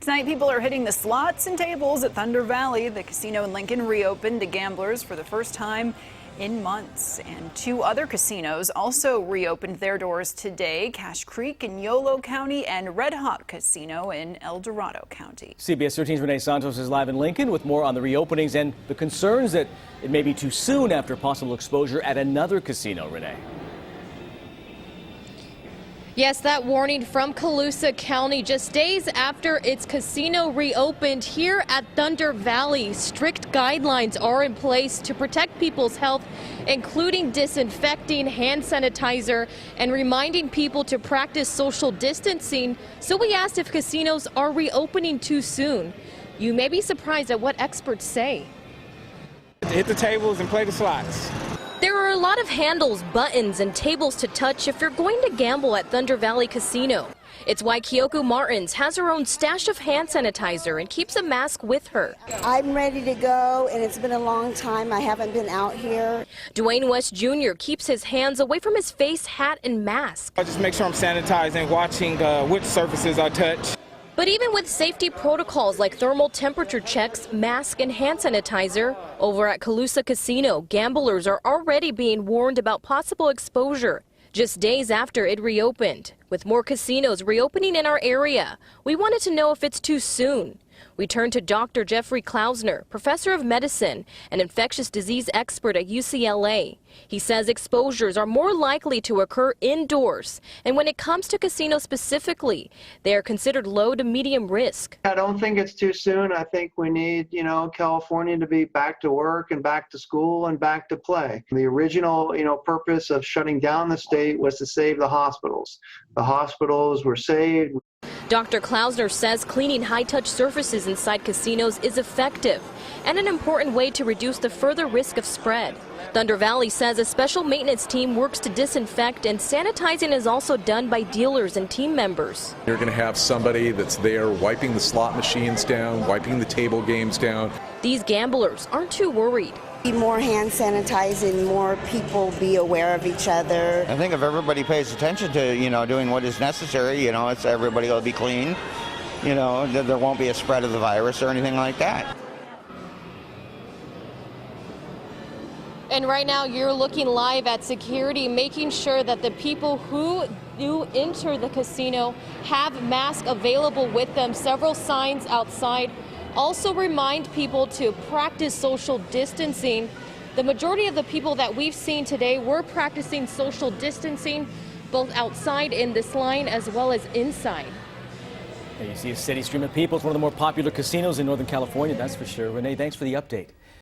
Tonight, people are hitting the slots and tables at Thunder Valley. The casino in Lincoln reopened to gamblers for the first time in months. And two other casinos also reopened their doors today: Cache Creek in Yolo County and Red Hawk Casino in El Dorado County. CBS 13's Renee Santos is live in Lincoln with more on the reopenings and the concerns that it may be too soon after possible exposure at another casino. Renee. Yes, that warning from Colusa County just days after its casino reopened here at Thunder Valley. Strict guidelines are in place to protect people's health, including disinfecting, hand sanitizer, and reminding people to practice social distancing. So we asked if casinos are reopening too soon. You may be surprised at what experts say. Hit the tables and play the slots. There are a lot of handles, buttons, and tables to touch if you're going to gamble at Thunder Valley Casino. It's why Kyoko Martins has her own stash of hand sanitizer and keeps a mask with her. I'm ready to go, and it's been a long time. I haven't been out here. Dwayne West Jr. keeps his hands away from his face, hat, and mask. I just make sure I'm sanitizing, watching which surfaces I touch. But even with safety protocols like thermal temperature checks, mask, and hand sanitizer, over at Colusa Casino, gamblers are already being warned about possible exposure just days after it reopened. With more casinos reopening in our area, we wanted to know if it's too soon. We turned to Dr. Jeffrey Klausner, professor of medicine and infectious disease expert at UCLA. He says exposures are more likely to occur indoors, and when it comes to casinos specifically, they are considered low to medium risk. I don't think it's too soon. I think we need, California to be back to work and back to school and back to play. The original, purpose of shutting down the state was to save the hospitals. The hospitals were saved. Dr. Klausner says cleaning high-touch surfaces inside casinos is effective and an important way to reduce the further risk of spread. Thunder Valley says a special maintenance team works to disinfect, and sanitizing is also done by dealers and team members. You're going to have somebody that's there wiping the slot machines down, wiping the table games down. These gamblers aren't too worried. More hand sanitizing, more people be aware of each other. I think if everybody pays attention to, doing what is necessary, it's everybody will be clean. There won't be a spread of the virus or anything like that. And right now you're looking live at security, making sure that the people who do enter the casino have masks available with them. Several signs outside also remind people to practice social distancing. The majority of the people that we've seen today were practicing social distancing, both outside in this line as well as inside. You see a steady stream of people. It's one of the more popular casinos in Northern California, that's for sure. Renee, thanks for the update.